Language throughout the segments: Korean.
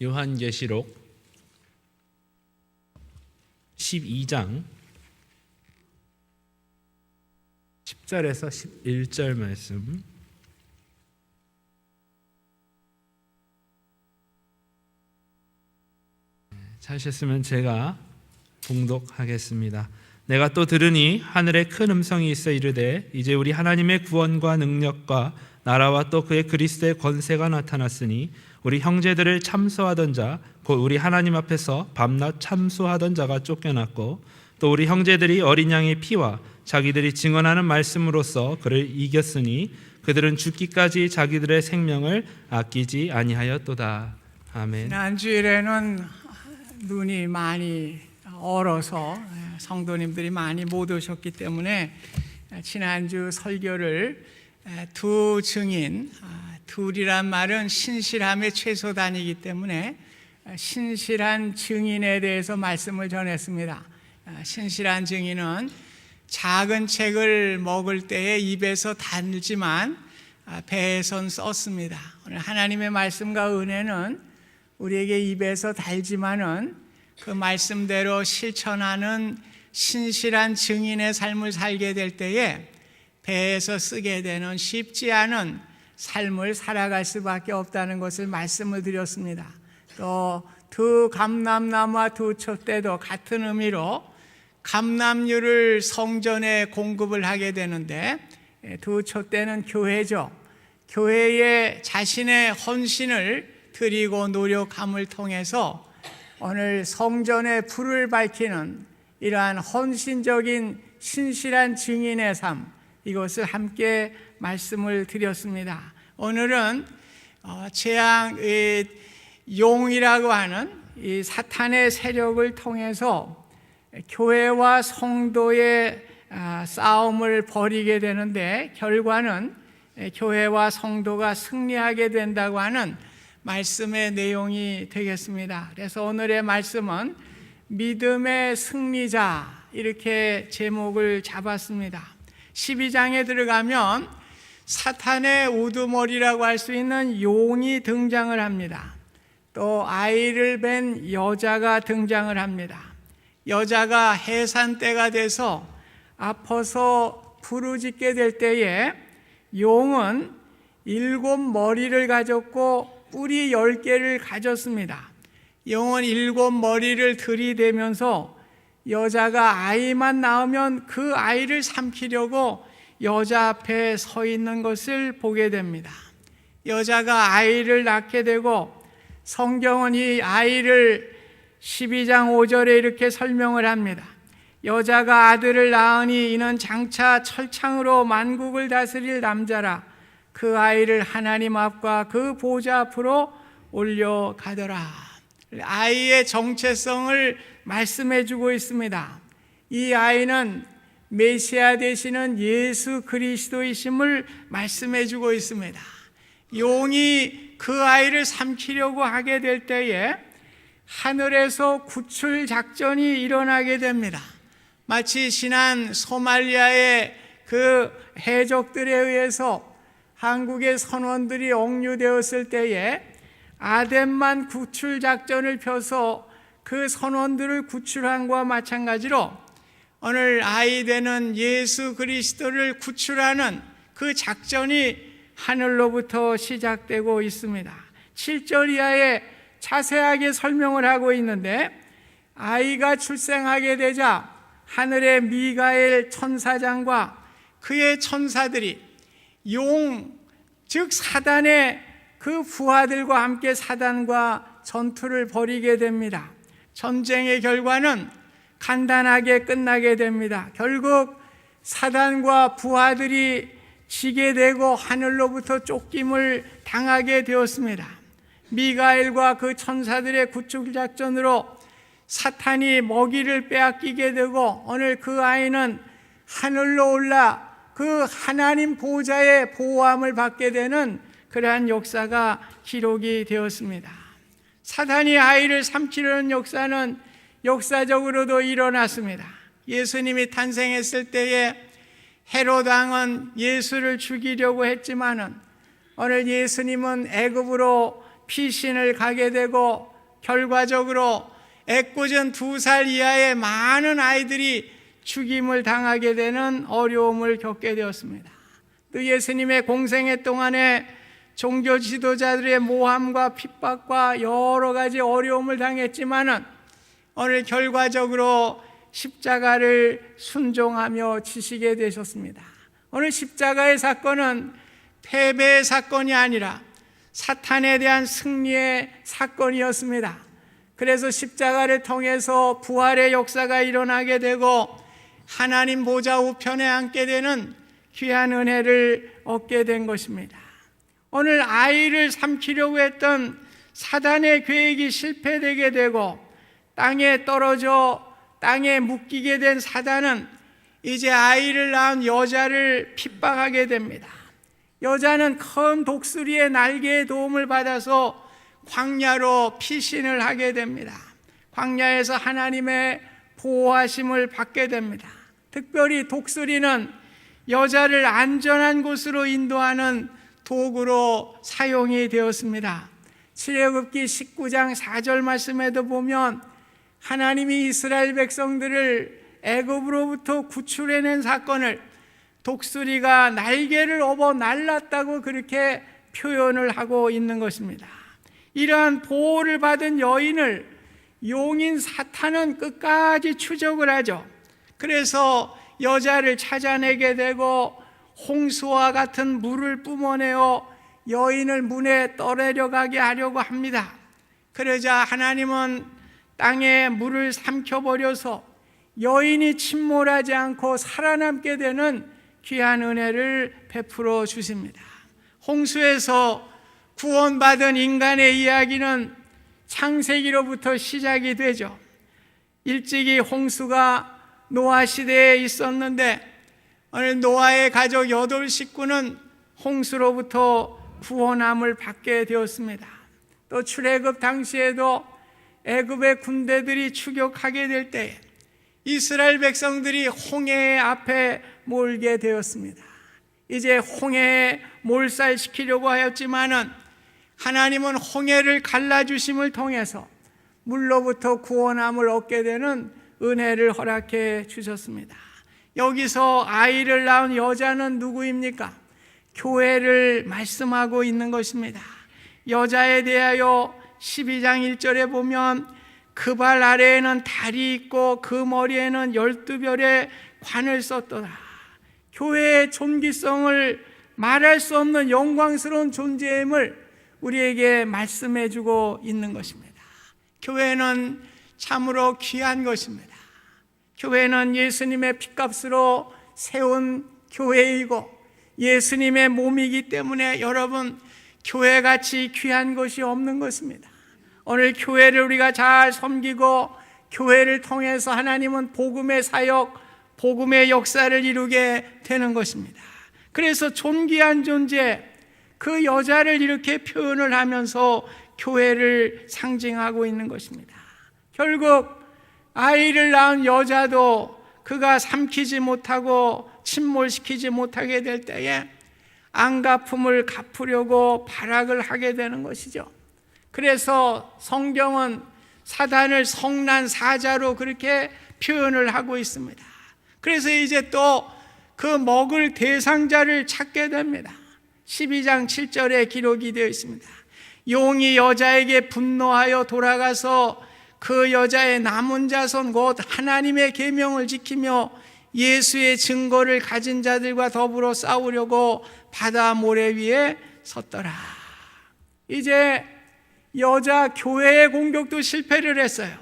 요한계시록 12장 10절에서 11절 말씀. 찾으셨으면 제가 봉독하겠습니다. 내가 또 들으니 하늘에 큰 음성이 있어 이르되 이제 우리 하나님의 구원과 능력과 나라와 또 그의 그리스도의 권세가 나타났으니 우리 형제들을 참소하던 자 곧 우리 하나님 앞에서 밤낮 참소하던 자가 쫓겨났고 또 우리 형제들이 어린 양의 피와 자기들이 증언하는 말씀으로써 그를 이겼으니 그들은 죽기까지 자기들의 생명을 아끼지 아니하였도다. 아멘. 지난주일에는 눈이 많이 얼어서 성도님들이 많이 못 오셨기 때문에 지난주 설교를 두 증인, 둘이란 말은 신실함의 최소단이기 때문에 신실한 증인에 대해서 말씀을 전했습니다. 신실한 증인은 작은 책을 먹을 때에 입에서 달지만 배에선 썼습니다. 오늘 하나님의 말씀과 은혜는 우리에게 입에서 달지만은 그 말씀대로 실천하는 신실한 증인의 삶을 살게 될 때에 배에서 쓰게 되는 쉽지 않은 삶을 살아갈 수밖에 없다는 것을 말씀을 드렸습니다. 또 두 감람나무와 두 촛대도 같은 의미로 감람류를 성전에 공급을 하게 되는데 두 촛대는 교회죠. 교회에 자신의 헌신을 드리고 노력함을 통해서 오늘 성전에 불을 밝히는 이러한 헌신적인 신실한 증인의 삶, 이것을 함께 말씀을 드렸습니다. 오늘은 재앙 용이라고 하는 이 사탄의 세력을 통해서 교회와 성도의 싸움을 벌이게 되는데 결과는 교회와 성도가 승리하게 된다고 하는 말씀의 내용이 되겠습니다. 그래서 오늘의 말씀은 믿음의 승리자, 이렇게 제목을 잡았습니다. 12장에 들어가면 사탄의 우두머리라고 할 수 있는 용이 등장을 합니다. 또 아이를 뵌 여자가 등장을 합니다. 여자가 해산때가 돼서 아파서 부르짖게 될 때에 용은 7머리를 가졌고 뿔이 10개를 가졌습니다. 용은 7머리를 들이대면서 여자가 아이만 낳으면 그 아이를 삼키려고 여자 앞에 서 있는 것을 보게 됩니다. 여자가 아이를 낳게 되고 성경은 이 아이를 12장 5절에 이렇게 설명을 합니다. 여자가 아들을 낳으니 이는 장차 철창으로 만국을 다스릴 남자라. 그 아이를 하나님 앞과 그 보좌 앞으로 올려가더라. 아이의 정체성을 말씀해 주고 있습니다. 이 아이는 메시아 되시는 예수 그리스도이심을 말씀해 주고 있습니다. 용이 그 아이를 삼키려고 하게 될 때에 하늘에서 구출 작전이 일어나게 됩니다. 마치 지난 소말리아의 그 해적들에 의해서 한국의 선원들이 억류되었을 때에 아덴만 구출 작전을 펴서 그 선원들을 구출한 것과 마찬가지로 오늘 아이 되는 예수 그리스도를 구출하는 그 작전이 하늘로부터 시작되고 있습니다. 7절 이하에 자세하게 설명을 하고 있는데 아이가 출생하게 되자 하늘의 미가엘 천사장과 그의 천사들이 용, 즉 사단의 그 부하들과 함께 사단과 전투를 벌이게 됩니다. 전쟁의 결과는 간단하게 끝나게 됩니다. 결국 사단과 부하들이 지게 되고 하늘로부터 쫓김을 당하게 되었습니다. 미가엘과 그 천사들의 구출 작전으로 사탄이 먹이를 빼앗기게 되고 오늘 그 아이는 하늘로 올라 그 하나님 보좌의 보호함을 받게 되는 그러한 역사가 기록이 되었습니다. 사탄이 아이를 삼키려는 역사는 역사적으로도 일어났습니다. 예수님이 탄생했을 때에 헤롯 왕은 예수를 죽이려고 했지만은 오늘 예수님은 애굽으로 피신을 가게 되고 결과적으로 애꿎은 2살 이하의 많은 아이들이 죽임을 당하게 되는 어려움을 겪게 되었습니다. 또 예수님의 공생애 동안에 종교 지도자들의 모함과 핍박과 여러 가지 어려움을 당했지만은 오늘 결과적으로 십자가를 순종하며 지시게 되셨습니다. 오늘 십자가의 사건은 패배의 사건이 아니라 사탄에 대한 승리의 사건이었습니다. 그래서 십자가를 통해서 부활의 역사가 일어나게 되고 하나님 보좌 우편에 앉게 되는 귀한 은혜를 얻게 된 것입니다. 오늘 아이를 삼키려고 했던 사단의 계획이 실패되게 되고 땅에 떨어져 땅에 묶이게 된 사단은 이제 아이를 낳은 여자를 핍박하게 됩니다. 여자는 큰 독수리의 날개의 도움을 받아서 광야로 피신을 하게 됩니다. 광야에서 하나님의 보호하심을 받게 됩니다. 특별히 독수리는 여자를 안전한 곳으로 인도하는 도구로 사용이 되었습니다. 출애굽기 19장 4절 말씀에도 보면 하나님이 이스라엘 백성들을 애굽으로부터 구출해낸 사건을 독수리가 날개를 업어 날랐다고 그렇게 표현을 하고 있는 것입니다. 이러한 보호를 받은 여인을 용인 사탄은 끝까지 추적을 하죠. 그래서 여자를 찾아내게 되고 홍수와 같은 물을 뿜어내어 여인을 문에 떠내려가게 하려고 합니다. 그러자 하나님은 땅에 물을 삼켜버려서 여인이 침몰하지 않고 살아남게 되는 귀한 은혜를 베풀어 주십니다. 홍수에서 구원받은 인간의 이야기는 창세기로부터 시작이 되죠. 일찍이 홍수가 노아 시대에 있었는데 오늘 노아의 가족 8식구는 홍수로부터 구원함을 받게 되었습니다. 또 출애굽 당시에도 애굽의 군대들이 추격하게 될 때에 이스라엘 백성들이 홍해 앞에 몰게 되었습니다. 이제 홍해에 몰살시키려고 하였지만은 하나님은 홍해를 갈라주심을 통해서 물로부터 구원함을 얻게 되는 은혜를 허락해 주셨습니다. 여기서 아이를 낳은 여자는 누구입니까? 교회를 말씀하고 있는 것입니다. 여자에 대하여 12장 1절에 보면 그 발 아래에는 달이 있고 그 머리에는 12별의 관을 썼더라. 교회의 존귀성을 말할 수 없는 영광스러운 존재임을 우리에게 말씀해 주고 있는 것입니다. 교회는 참으로 귀한 것입니다. 교회는 예수님의 핏값으로 세운 교회이고 예수님의 몸이기 때문에 여러분 교회같이 귀한 것이 없는 것입니다. 오늘 교회를 우리가 잘 섬기고 교회를 통해서 하나님은 복음의 사역, 복음의 역사를 이루게 되는 것입니다. 그래서 존귀한 존재, 그 여자를 이렇게 표현을 하면서 교회를 상징하고 있는 것입니다. 결국 아이를 낳은 여자도 그가 삼키지 못하고 침몰시키지 못하게 될 때에 안갚음을 갚으려고 발악을 하게 되는 것이죠. 그래서 성경은 사단을 성난 사자로 그렇게 표현을 하고 있습니다. 그래서 이제 또 그 먹을 대상자를 찾게 됩니다. 12장 7절에 기록이 되어 있습니다. 용이 여자에게 분노하여 돌아가서 그 여자의 남은 자손 곧 하나님의 계명을 지키며 예수의 증거를 가진 자들과 더불어 싸우려고 바다 모래 위에 섰더라. 이제 여자 교회의 공격도 실패를 했어요.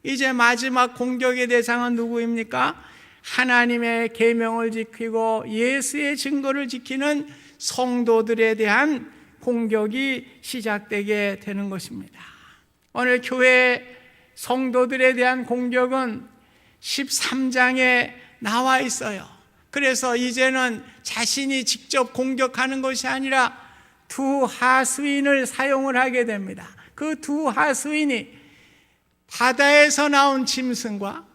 이제 마지막 공격의 대상은 누구입니까? 하나님의 계명을 지키고 예수의 증거를 지키는 성도들에 대한 공격이 시작되게 되는 것입니다. 오늘 교회 성도들에 대한 공격은 13장에 나와 있어요. 그래서 이제는 자신이 직접 공격하는 것이 아니라 두 하수인을 사용을 하게 됩니다. 그 두 하수인이 바다에서 나온 짐승과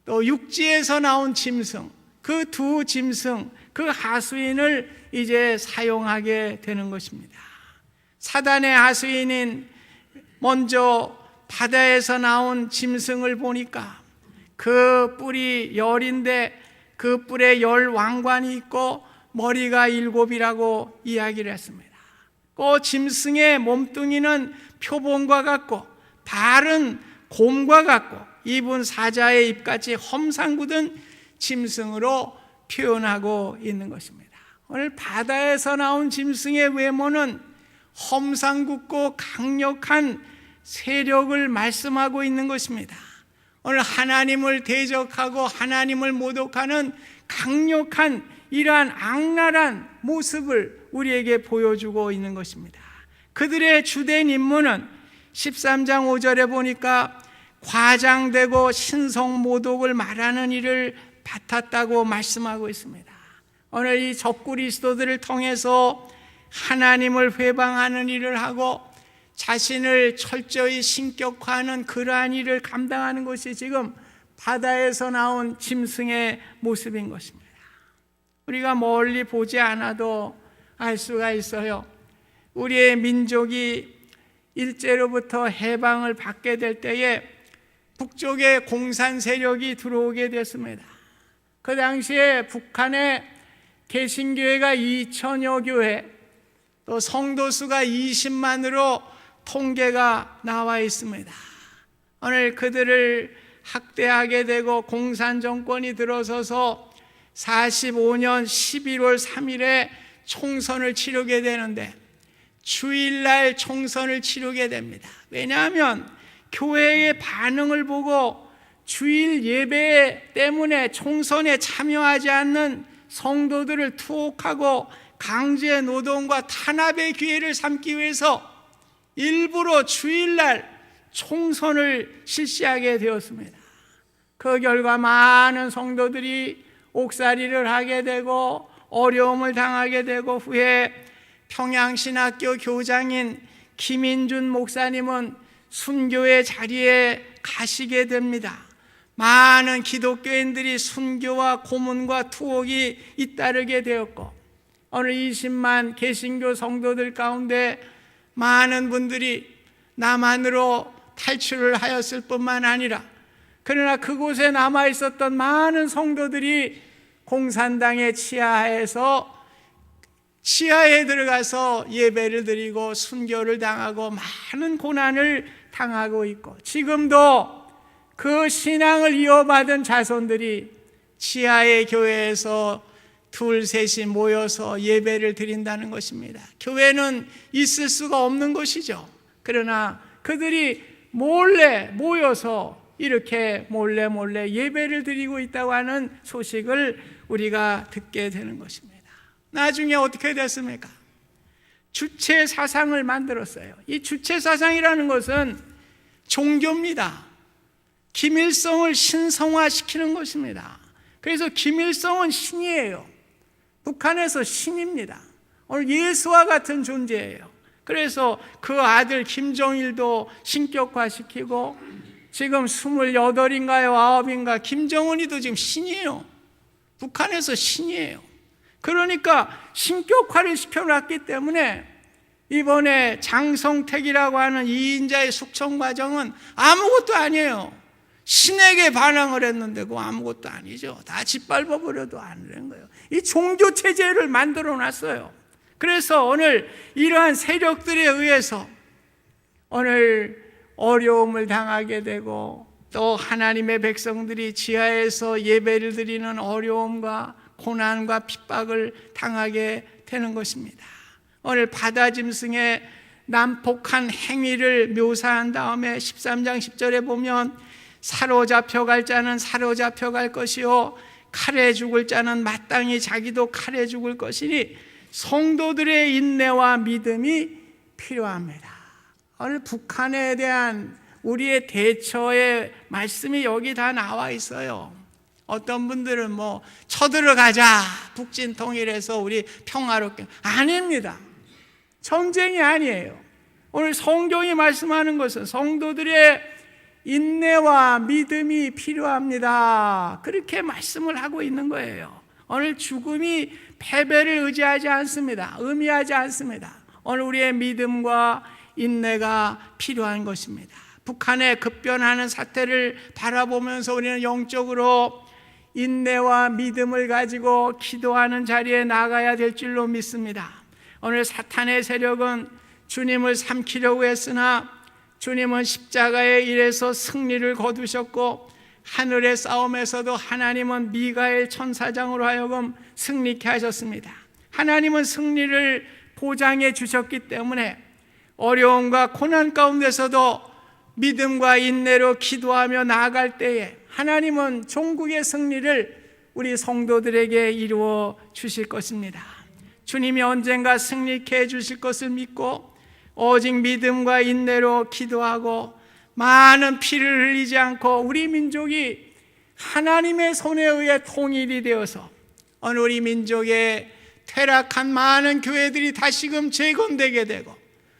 또 육지에서 나온 짐승, 그 두 짐승, 그 하수인을 이제 사용하게 되는 것입니다. 사단의 하수인인 먼저 바다에서 나온 짐승을 보니까 그 뿔이 열인데 그 뿔에 열 왕관이 있고 머리가 7이라고 이야기를 했습니다. 그 짐승의 몸뚱이는 표범과 같고 발은 곰과 같고 입은 사자의 입같이 험상궂은 짐승으로 표현하고 있는 것입니다. 오늘 바다에서 나온 짐승의 외모는 험상궂고 강력한 세력을 말씀하고 있는 것입니다. 오늘 하나님을 대적하고 하나님을 모독하는 강력한 이러한 악랄한 모습을 우리에게 보여주고 있는 것입니다. 그들의 주된 임무는 13장 5절에 보니까 과장되고 신성모독을 말하는 일을 맡았다고 말씀하고 있습니다. 오늘 이 적그리스도들을 통해서 하나님을 회방하는 일을 하고 자신을 철저히 신격화하는 그러한 일을 감당하는 것이 지금 바다에서 나온 짐승의 모습인 것입니다. 우리가 멀리 보지 않아도 알 수가 있어요. 우리의 민족이 일제로부터 해방을 받게 될 때에 북쪽에 공산 세력이 들어오게 됐습니다. 그 당시에 북한에 개신교회가 2천여 교회, 또 성도 수가 20만으로 통계가 나와 있습니다. 오늘 그들을 학대하게 되고 공산 정권이 들어서서 45년 11월 3일에 총선을 치르게 되는데 주일날 총선을 치르게 됩니다. 왜냐하면 교회의 반응을 보고 주일 예배 때문에 총선에 참여하지 않는 성도들을 투옥하고 강제 노동과 탄압의 기회를 삼기 위해서 일부러 주일날 총선을 실시하게 되었습니다. 그 결과 많은 성도들이 옥살이를 하게 되고 어려움을 당하게 되고 후에 평양신학교 교장인 김인준 목사님은 순교의 자리에 가시게 됩니다. 많은 기독교인들이 순교와 고문과 투옥이 잇따르게 되었고 오늘 20만 개신교 성도들 가운데 많은 분들이 남한으로 탈출을 하였을 뿐만 아니라 그러나 그곳에 남아 있었던 많은 성도들이 공산당의 치하에 들어가서 예배를 드리고 순교를 당하고 많은 고난을 당하고 있고 지금도 그 신앙을 이어받은 자손들이 치하의 교회에서 둘 셋이 모여서 예배를 드린다는 것입니다. 교회는 있을 수가 없는 것이죠. 그러나 그들이 몰래 모여서 이렇게 몰래 예배를 드리고 있다고 하는 소식을 우리가 듣게 되는 것입니다. 나중에 어떻게 됐습니까? 주체 사상을 만들었어요. 이 주체 사상이라는 것은 종교입니다. 김일성을 신성화시키는 것입니다. 그래서 김일성은 신이에요. 북한에서 신입니다. 오늘 예수와 같은 존재예요. 그래서 그 아들 김정일도 신격화시키고 지금 28인가요? 9인가? 김정은이도 지금 신이에요. 북한에서 신이에요. 그러니까 신격화를 시켜놨기 때문에 이번에 장성택이라고 하는 2인자의 숙청 과정은 아무것도 아니에요. 신에게 반항을 했는데 그거 아무것도 아니죠. 다 짓밟아버려도 안 되는 거예요. 이 종교체제를 만들어 놨어요. 그래서 오늘 이러한 세력들에 의해서 오늘 어려움을 당하게 되고 또 하나님의 백성들이 지하에서 예배를 드리는 어려움과 고난과 핍박을 당하게 되는 것입니다. 오늘 바다짐승의 난폭한 행위를 묘사한 다음에 13장 10절에 보면 사로잡혀 갈 자는 사로잡혀 갈 것이요 칼에 죽을 자는 마땅히 자기도 칼에 죽을 것이니 성도들의 인내와 믿음이 필요합니다. 오늘 북한에 대한 우리의 대처의 말씀이 여기 다 나와 있어요. 어떤 분들은 쳐들어가자 북진 통일해서 우리 평화롭게 아닙니다. 전쟁이 아니에요. 오늘 성경이 말씀하는 것은 성도들의 인내와 믿음이 필요합니다. 그렇게 말씀을 하고 있는 거예요. 오늘 죽음이 패배를 의미하지 않습니다. 오늘 우리의 믿음과 인내가 필요한 것입니다. 북한의 급변하는 사태를 바라보면서 우리는 영적으로 인내와 믿음을 가지고 기도하는 자리에 나가야 될 줄로 믿습니다. 오늘 사탄의 세력은 주님을 삼키려고 했으나 주님은 십자가의 일에서 승리를 거두셨고 하늘의 싸움에서도 하나님은 미가엘 천사장으로 하여금 승리케 하셨습니다. 하나님은 승리를 보장해 주셨기 때문에 어려움과 고난 가운데서도 믿음과 인내로 기도하며 나아갈 때에 하나님은 종국의 승리를 우리 성도들에게 이루어 주실 것입니다. 주님이 언젠가 승리케 해 주실 것을 믿고 오직 믿음과 인내로 기도하고 많은 피를 흘리지 않고 우리 민족이 하나님의 손에 의해 통일이 되어서 오늘 우리 민족의 퇴락한 많은 교회들이 다시금 재건되게 되고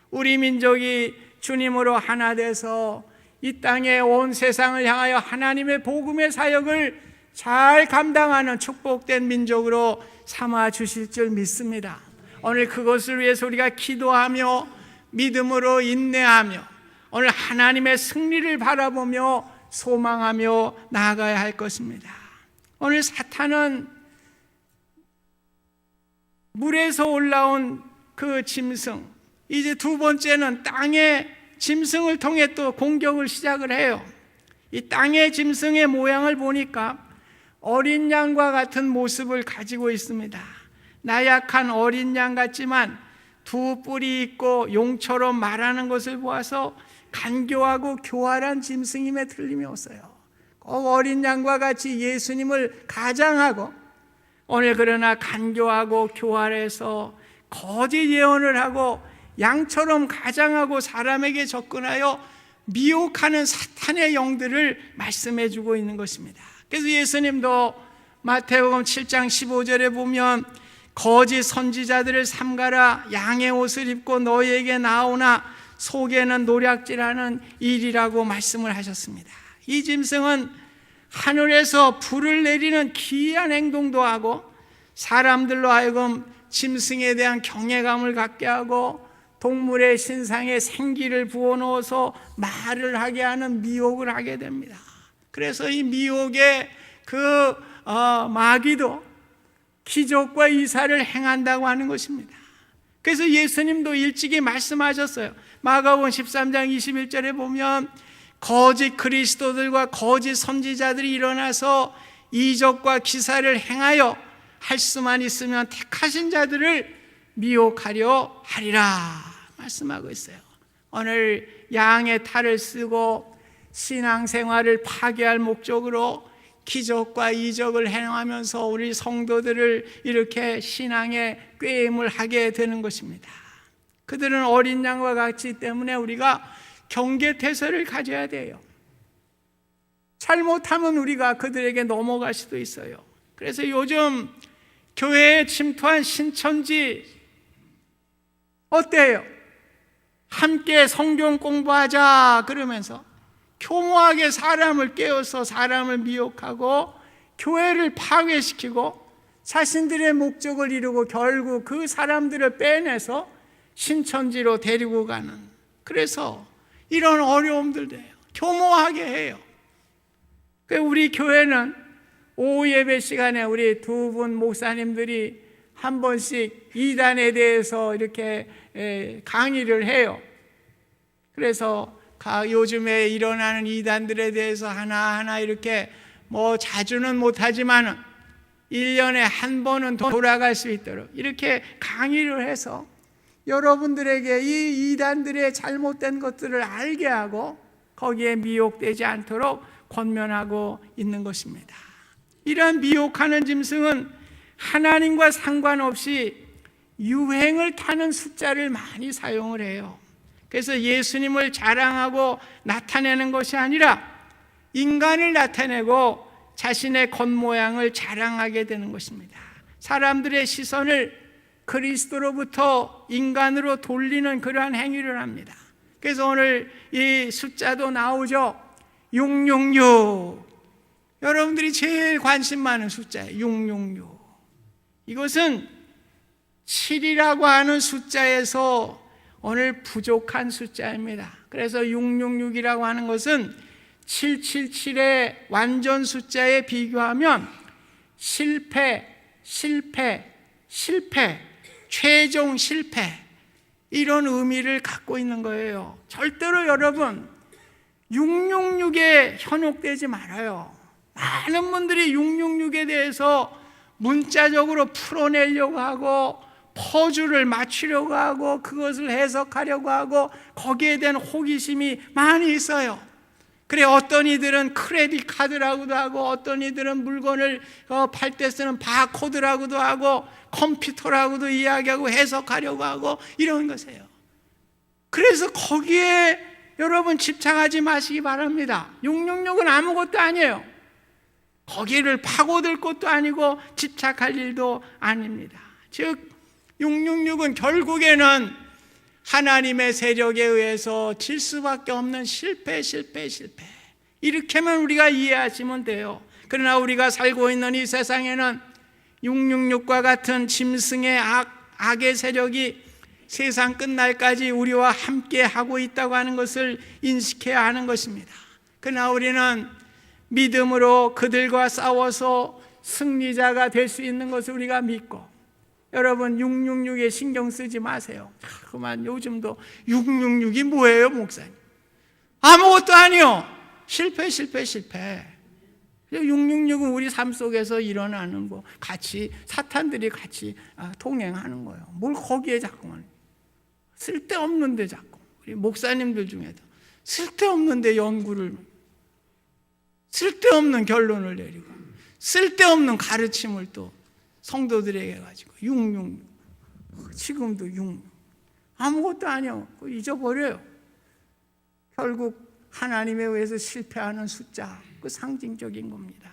우리 민족이 주님으로 하나 돼서 이 땅에 온 세상을 향하여 하나님의 복음의 사역을 잘 감당하는 축복된 민족으로 삼아 주실 줄 믿습니다. 오늘 그것을 위해서 우리가 기도하며 믿음으로 인내하며 오늘 하나님의 승리를 바라보며 소망하며 나아가야 할 것입니다. 오늘 사탄은 물에서 올라온 그 짐승, 이제 두 번째는 땅의 짐승을 통해 또 공격을 시작을 해요. 이 땅의 짐승의 모양을 보니까 어린 양과 같은 모습을 가지고 있습니다. 나약한 어린 양 같지만 두 뿔이 있고 용처럼 말하는 것을 보아서 간교하고 교활한 짐승임에 틀림이 없어요. 꼭 어린 양과 같이 예수님을 가장하고 오늘 그러나 간교하고 교활해서 거짓 예언을 하고 양처럼 가장하고 사람에게 접근하여 미혹하는 사탄의 영들을 말씀해 주고 있는 것입니다. 그래서 예수님도 마태복음 7장 15절에 보면 거짓 선지자들을 삼가라, 양의 옷을 입고 너희에게 나오나 속에는 노략질하는 일이라고 말씀을 하셨습니다. 이 짐승은 하늘에서 불을 내리는 기이한 행동도 하고 사람들로 하여금 짐승에 대한 경외감을 갖게 하고 동물의 신상에 생기를 부어넣어서 말을 하게 하는 미혹을 하게 됩니다. 그래서 이 미혹의 그 마귀도 기적과 이사를 행한다고 하는 것입니다. 그래서 예수님도 일찍이 말씀하셨어요. 마가복음 13장 21절에 보면 거짓 그리스도들과 거짓 선지자들이 일어나서 이적과 기사를 행하여 할 수만 있으면 택하신 자들을 미혹하려 하리라 말씀하고 있어요. 오늘 양의 탈을 쓰고 신앙생활을 파괴할 목적으로 기적과 이적을 행하면서 우리 성도들을 이렇게 신앙의 꾀임을 하게 되는 것입니다. 그들은 어린 양과 같기 때문에 우리가 경계태세를 가져야 돼요. 잘못하면 우리가 그들에게 넘어갈 수도 있어요. 그래서 요즘 교회에 침투한 신천지 어때요? 함께 성경 공부하자 그러면서 교모하게 사람을 깨워서 사람을 미혹하고 교회를 파괴시키고 자신들의 목적을 이루고 결국 그 사람들을 빼내서 신천지로 데리고 가는, 그래서 이런 어려움들 돼요. 교모하게 해요. 우리 교회는 오후 예배 시간에 우리 두 분 목사님들이 한 번씩 이단에 대해서 이렇게 강의를 해요. 그래서 요즘에 일어나는 이단들에 대해서 하나하나 이렇게 뭐 자주는 못하지만 1년에 한 번은 돌아갈 수 있도록 이렇게 강의를 해서 여러분들에게 이 이단들의 잘못된 것들을 알게 하고 거기에 미혹되지 않도록 권면하고 있는 것입니다. 이러한 미혹하는 짐승은 하나님과 상관없이 유행을 타는 숫자를 많이 사용을 해요. 그래서 예수님을 자랑하고 나타내는 것이 아니라 인간을 나타내고 자신의 겉모양을 자랑하게 되는 것입니다. 사람들의 시선을 그리스도로부터 인간으로 돌리는 그러한 행위를 합니다. 그래서 오늘 이 숫자도 나오죠. 666. 여러분들이 제일 관심 많은 숫자예요. 666. 이것은 7이라고 하는 숫자에서 오늘 부족한 숫자입니다. 그래서 666이라고 하는 것은 777의 완전 숫자에 비교하면 실패, 최종 실패, 이런 의미를 갖고 있는 거예요. 절대로 여러분 666에 현혹되지 말아요. 많은 분들이 666에 대해서 문자적으로 풀어내려고 하고 퍼즐을 맞추려고 하고 그것을 해석하려고 하고 거기에 대한 호기심이 많이 있어요. 그래, 어떤 이들은 크레딧 카드라고도 하고 어떤 이들은 물건을 팔 때 쓰는 바코드라고도 하고 컴퓨터라고도 이야기하고 해석하려고 하고 이런 것이에요. 그래서 거기에 여러분 집착하지 마시기 바랍니다. 666은 아무것도 아니에요. 거기를 파고들 것도 아니고 집착할 일도 아닙니다. 즉 666은 결국에는 하나님의 세력에 의해서 질 수밖에 없는 실패, 이렇게만 우리가 이해하시면 돼요. 그러나 우리가 살고 있는 이 세상에는 666과 같은 짐승의 악의 세력이 세상 끝날까지 우리와 함께 하고 있다고 하는 것을 인식해야 하는 것입니다. 그러나 우리는 믿음으로 그들과 싸워서 승리자가 될 수 있는 것을 우리가 믿고, 여러분 666에 신경 쓰지 마세요. 그만 요즘도 666이 뭐예요, 목사님? 아무것도 아니요. 실패. 666은 우리 삶 속에서 일어나는 거, 같이 사탄들이 같이 동행하는 거예요. 뭘 거기에 자꾸만 쓸데없는데 자꾸 우리 목사님들 중에도 쓸데없는데 연구를, 쓸데없는 결론을 내리고 쓸데없는 가르침을 또 성도들에게 가지고 666, 지금도 666 아무것도 아니요. 잊어버려요. 결국 하나님에 의해서 실패하는 숫자, 그 상징적인 겁니다.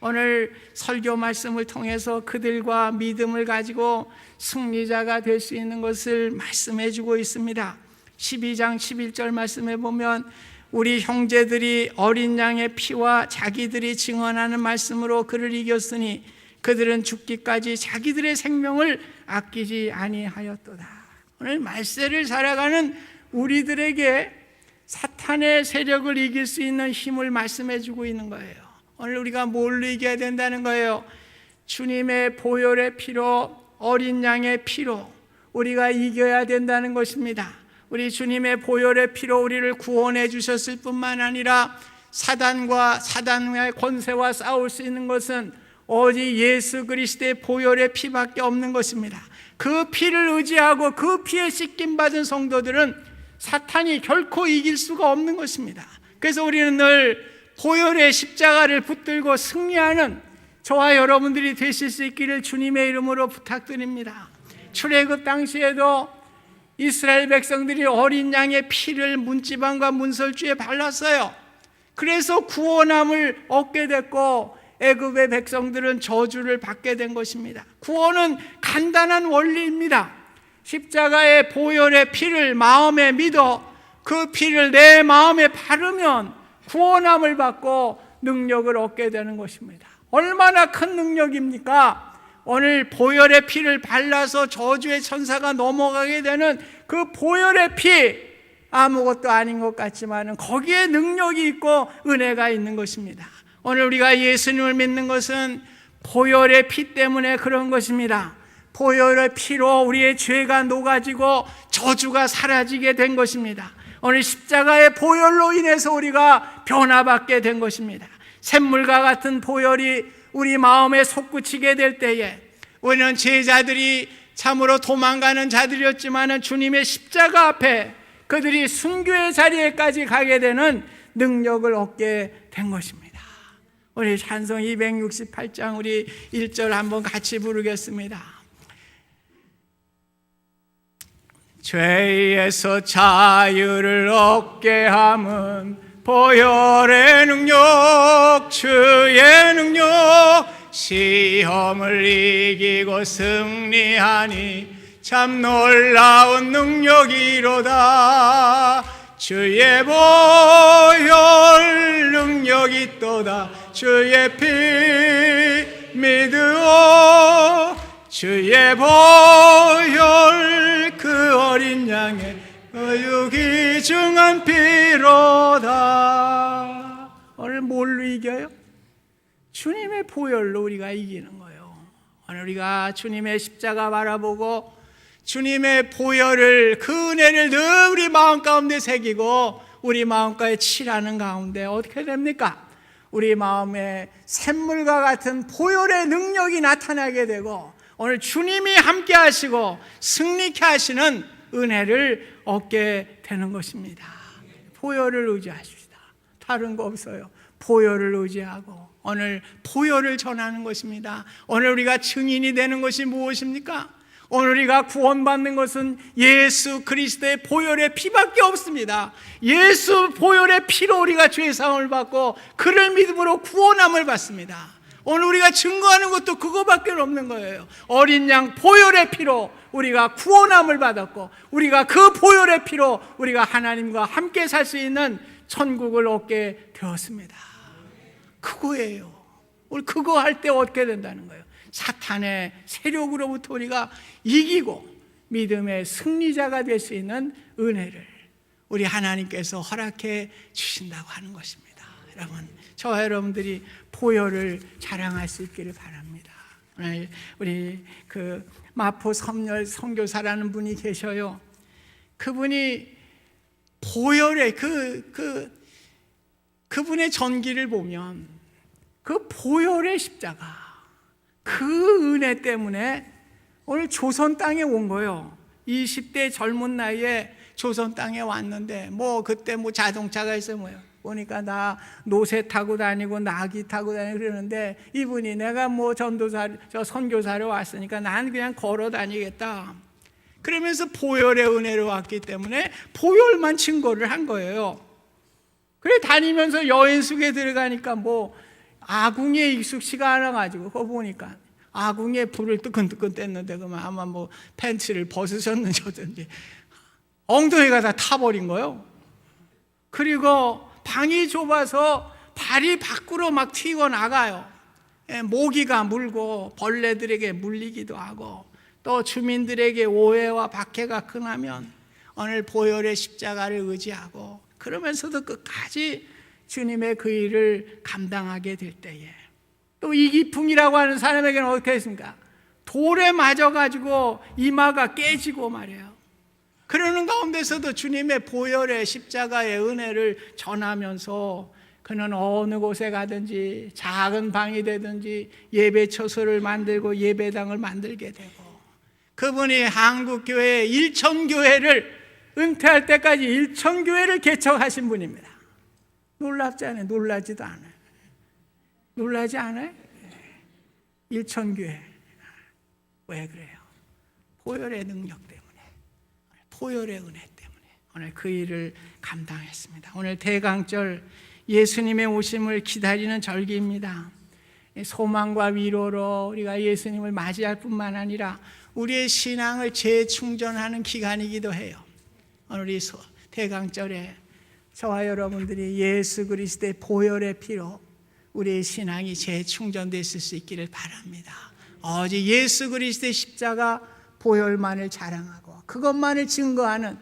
오늘 설교 말씀을 통해서 그들과 믿음을 가지고 승리자가 될 수 있는 것을 말씀해 주고 있습니다. 12장 11절 말씀에 보면 우리 형제들이 어린 양의 피와 자기들이 증언하는 말씀으로 그를 이겼으니 그들은 죽기까지 자기들의 생명을 아끼지 아니하였도다. 오늘 말세를 살아가는 우리들에게 사탄의 세력을 이길 수 있는 힘을 말씀해 주고 있는 거예요. 오늘 우리가 뭘로 이겨야 된다는 거예요? 주님의 보혈의 피로, 어린 양의 피로 우리가 이겨야 된다는 것입니다. 우리 주님의 보혈의 피로 우리를 구원해 주셨을 뿐만 아니라 사단의 권세와 싸울 수 있는 것은 오직 예수 그리스도의 보혈의 피밖에 없는 것입니다. 그 피를 의지하고 그 피에 씻김 받은 성도들은 사탄이 결코 이길 수가 없는 것입니다. 그래서 우리는 늘 보혈의 십자가를 붙들고 승리하는 저와 여러분들이 되실 수 있기를 주님의 이름으로 부탁드립니다. 출애굽 당시에도 이스라엘 백성들이 어린 양의 피를 문지방과 문설주에 발랐어요. 그래서 구원함을 얻게 됐고 애굽의 백성들은 저주를 받게 된 것입니다. 구원은 간단한 원리입니다. 십자가의 보혈의 피를 마음에 믿어 그 피를 내 마음에 바르면 구원함을 받고 능력을 얻게 되는 것입니다. 얼마나 큰 능력입니까? 오늘 보혈의 피를 발라서 저주의 천사가 넘어가게 되는 그 보혈의 피, 아무것도 아닌 것 같지만 거기에 능력이 있고 은혜가 있는 것입니다. 오늘 우리가 예수님을 믿는 것은 보혈의 피 때문에 그런 것입니다. 보혈의 피로 우리의 죄가 녹아지고 저주가 사라지게 된 것입니다. 오늘 십자가의 보혈로 인해서 우리가 변화받게 된 것입니다. 샘물과 같은 보혈이 우리 마음에 솟구치게 될 때에 우리는 제자들이 참으로 도망가는 자들이었지만 주님의 십자가 앞에 그들이 순교의 자리에까지 가게 되는 능력을 얻게 된 것입니다. 우리 찬송 268장 우리 1절 한번 같이 부르겠습니다. 죄에서 자유를 얻게 함은 보혈의 능력, 주의 능력, 시험을 이기고 승리하니 참 놀라운 능력이로다. 주의 보혈 능력이 있도다. 주의 피 믿으오. 주의 보혈 어린 양의 그 귀중한 피로다. 오늘 뭘로 이겨요? 주님의 보혈로 우리가 이기는 거예요. 오늘 우리가 주님의 십자가 바라보고 주님의 보혈을, 그 은혜를 늘 우리 마음 가운데 새기고 우리 마음가에 칠하는 가운데 어떻게 됩니까? 우리 마음에 샘물과 같은 보혈의 능력이 나타나게 되고 오늘 주님이 함께 하시고 승리케 하시는 은혜를 얻게 되는 것입니다. 보혈을 의지하십시다. 다른 거 없어요. 보혈을 의지하고 오늘 보혈을 전하는 것입니다. 오늘 우리가 증인이 되는 것이 무엇입니까? 오늘 우리가 구원받는 것은 예수 그리스도의 보혈의 피밖에 없습니다. 예수 보혈의 피로 우리가 죄 사함을 받고 그를 믿음으로 구원함을 받습니다. 오늘 우리가 증거하는 것도 그거밖에 없는 거예요. 어린 양 보혈의 피로 우리가 구원함을 받았고 우리가 그 보혈의 피로 우리가 하나님과 함께 살 수 있는 천국을 얻게 되었습니다. 그거예요. 우리 그거 할 때 얻게 된다는 거예요. 사탄의 세력으로부터 우리가 이기고 믿음의 승리자가 될 수 있는 은혜를 우리 하나님께서 허락해 주신다고 하는 것입니다. 여러분, 저와 여러분들이 보혈을 자랑할 수 있기를 바랍니다. 오늘 우리 그 마포 섬열 선교사라는 분이 계셔요. 그분이 보혈의 그분의 전기를 보면 그 보혈의 십자가, 그 은혜 때문에 오늘 조선 땅에 온 거예요. 20대 젊은 나이에 조선 땅에 왔는데 그때 자동차가 있어 보니까 나 노새 타고 다니고 나귀 타고 다니고 그러는데 이분이 내가 선교사로 왔으니까 난 그냥 걸어 다니겠다. 그러면서 보혈의 은혜로 왔기 때문에 보혈만 증거를 한 거예요. 그래 다니면서 여인 속에 들어가니까 아궁이에 익숙치가 않아가지고 그거 보니까 아궁이에 불을 뜨끈뜨끈 뗐는데 그러면 아마 팬츠를 벗으셨는지 어쩐지 엉덩이가 다 타버린 거예요. 그리고 방이 좁아서 발이 밖으로 막 튀고 나가요. 모기가 물고 벌레들에게 물리기도 하고 또 주민들에게 오해와 박해가 큰하면 오늘 보혈의 십자가를 의지하고 그러면서도 끝까지 주님의 그 일을 감당하게 될 때에 또 이기풍이라고 하는 사람에게는 어떻게 했습니까? 돌에 맞아가지고 이마가 깨지고 말이에요. 그러는 가운데서도 주님의 보혈의 십자가의 은혜를 전하면서 그는 어느 곳에 가든지 작은 방이 되든지 예배처소를 만들고 예배당을 만들게 되고 그분이 한국교회 1,000교회를 은퇴할 때까지 1,000교회를 개척하신 분입니다. 놀랍지 않아요? 놀라지도 않아요. 놀라지 않아요? 1,000교회. 왜 그래요? 보혈의 능력 때문에, 보혈의 은혜 때문에 오늘 그 일을 감당했습니다. 오늘 대강절 예수님의 오심을 기다리는 절기입니다. 소망과 위로로 우리가 예수님을 맞이할 뿐만 아니라 우리의 신앙을 재충전하는 기간이기도 해요. 오늘 이 대강절에 저와 여러분들이 예수 그리스도의 보혈의 피로 우리의 신앙이 재충전됐을 수 있기를 바랍니다. 오직 예수 그리스도의 십자가 보혈만을 자랑하고 그것만을 증거하는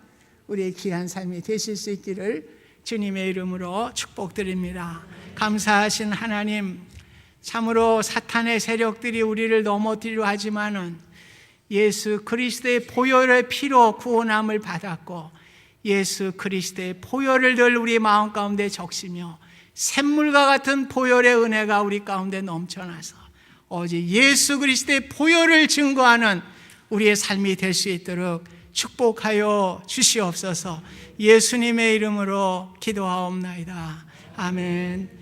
우리의 귀한 삶이 되실 수 있기를 주님의 이름으로 축복드립니다. 감사하신 하나님, 참으로 사탄의 세력들이 우리를 넘어뜨리려 하지만은 예수 그리스도의 보혈의 피로 구원함을 받았고 예수 그리스도의 보혈을 늘 우리 마음 가운데 적시며 샘물과 같은 보혈의 은혜가 우리 가운데 넘쳐나서 오직 예수 그리스도의 보혈을 증거하는 우리의 삶이 될 수 있도록 축복하여 주시옵소서. 예수님의 이름으로 기도하옵나이다. 아멘.